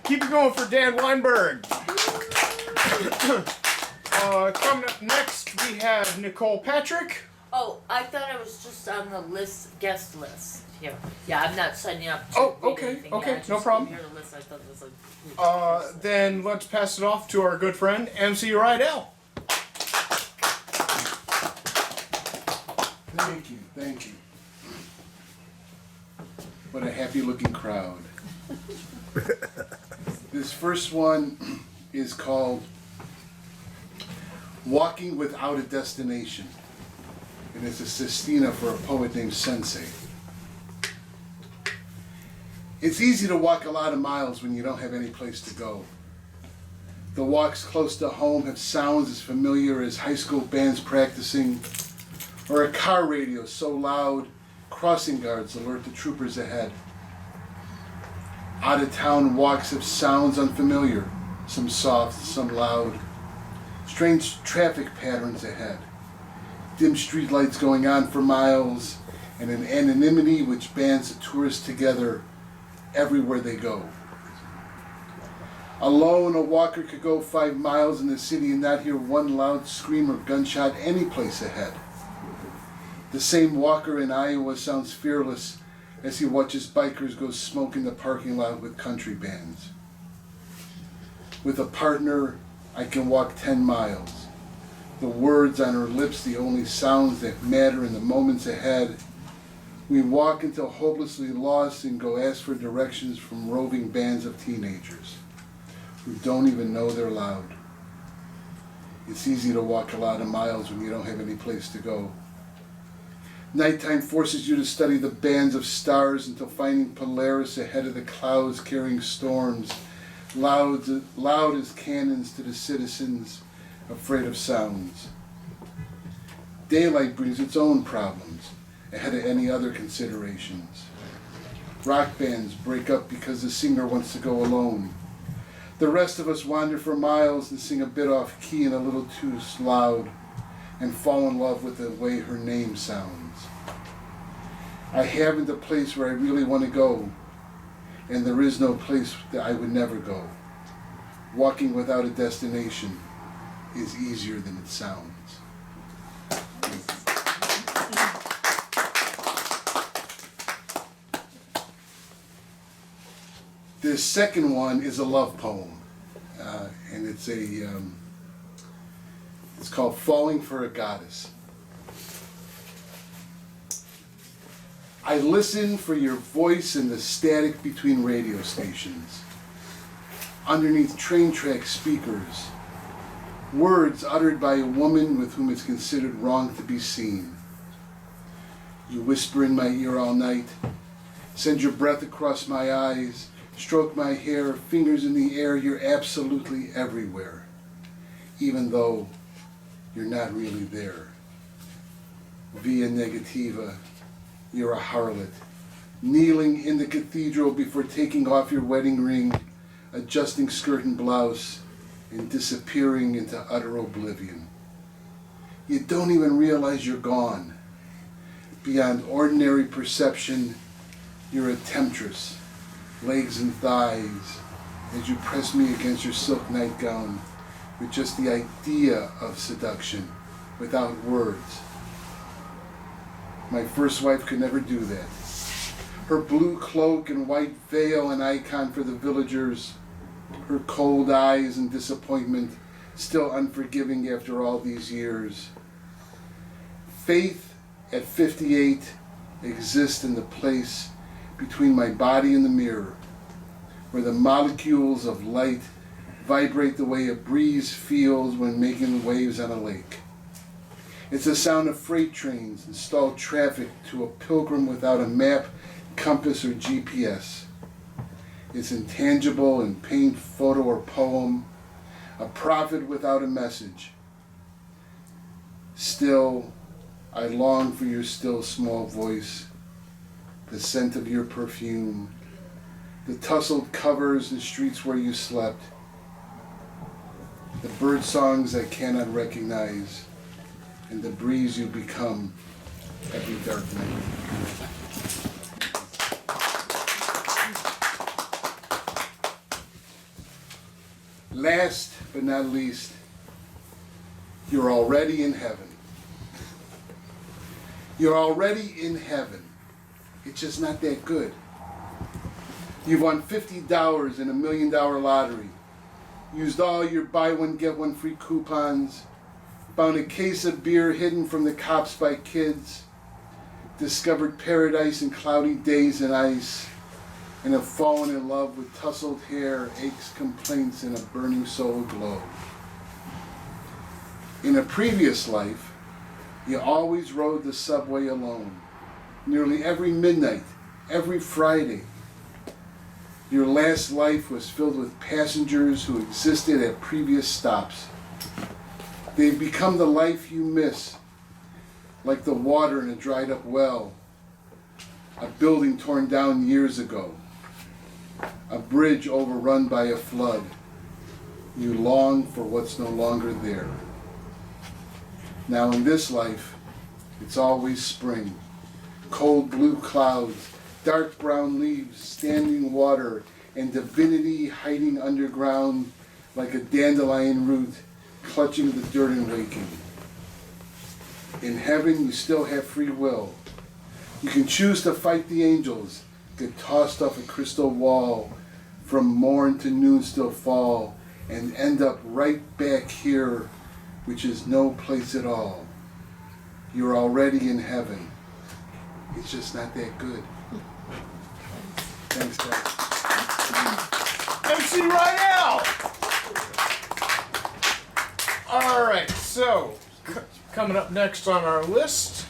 Keep it going for Dan Weinberg. Coming up next, we have Nicole Patrick. Oh, I thought I was just on the guest list here. Yeah, I'm not signing up to Oh, read okay, anything. okay, Yeah, I just no problem. came here to list. I thought it was like... Then let's pass it off to our good friend, MC Rydell. Thank you. What a happy looking crowd. This first one is called Walking Without a Destination. And it's a sestina for a poet named Sensei. It's easy to walk a lot of miles when you don't have any place to go. The walks close to home have sounds as familiar as high school bands practicing, or a car radio so loud crossing guards alert the troopers ahead. Out-of-town walks have sounds unfamiliar, some soft, some loud. Strange traffic patterns ahead. Dim streetlights going on for miles, and an anonymity which bands the tourists together everywhere they go. Alone, a walker could go 5 miles in the city and not hear one loud scream or gunshot any place ahead. The same walker in Iowa sounds fearless as he watches bikers go smoke in the parking lot with country bands. With a partner, I can walk 10 miles. The words on her lips, the only sounds that matter in the moments ahead. We walk until hopelessly lost and go ask for directions from roving bands of teenagers who don't even know they're loud. It's easy to walk a lot of miles when you don't have any place to go. Nighttime forces you to study the bands of stars until finding Polaris ahead of the clouds carrying storms, loud as cannons to the citizens afraid of sounds. Daylight brings its own problems ahead of any other considerations. Rock bands break up because the singer wants to go alone. The rest of us wander for miles and sing a bit off key and a little too loud and fall in love with the way her name sounds. I haven't a place where I really want to go, and there is no place that I would never go. Walking without a destination is easier than it sounds. The second one is a love poem, and it's called Falling for a Goddess. I listen for your voice in the static between radio stations, underneath train track speakers, words uttered by a woman with whom it's considered wrong to be seen. You whisper in my ear all night, send your breath across my eyes, stroke my hair, fingers in the air. You're absolutely everywhere, even though you're not really there. Via negativa, you're a harlot, kneeling in the cathedral before taking off your wedding ring, adjusting skirt and blouse, and disappearing into utter oblivion. You don't even realize you're gone. Beyond ordinary perception, you're a temptress, legs and thighs, as you press me against your silk nightgown with just the idea of seduction, without words. My first wife could never do that. Her blue cloak and white veil, an icon for the villagers, her cold eyes and disappointment, still unforgiving after all these years. Faith at 58 exists in the place between my body and the mirror, where the molecules of light vibrate the way a breeze feels when making waves on a lake. It's the sound of freight trains and stalled traffic to a pilgrim without a map, compass, or GPS. It's intangible in paint, photo, or poem, a prophet without a message. Still, I long for your still small voice, the scent of your perfume, the tussled covers and streets where you slept, the bird songs I cannot recognize, and the breeze you become every dark night. Last but not least, you're already in heaven. You're already in heaven. It's just not that good. You've won $50 in $1 million lottery. Used all your buy one, get one free coupons. Found a case of beer hidden from the cops by kids. Discovered paradise in cloudy days and ice. And have fallen in love with tousled hair, aches, complaints, and a burning soul aglow. In a previous life, you always rode the subway alone. Nearly every midnight, every Friday. Your last life was filled with passengers who existed at previous stops. They've become the life you miss, like the water in a dried up well, a building torn down years ago, a bridge overrun by a flood. You long for what's no longer there. Now in this life, it's always spring. Cold blue clouds, dark brown leaves, standing water, and divinity hiding underground like a dandelion root, clutching the dirt and waking. In heaven, you still have free will. You can choose to fight the angels, get tossed off a crystal wall, from morn to noon still fall, and end up right back here, which is no place at all. You're already in heaven. It's just not that good. Thanks, guys. MC Rydell! Alright, so, coming up next on our list,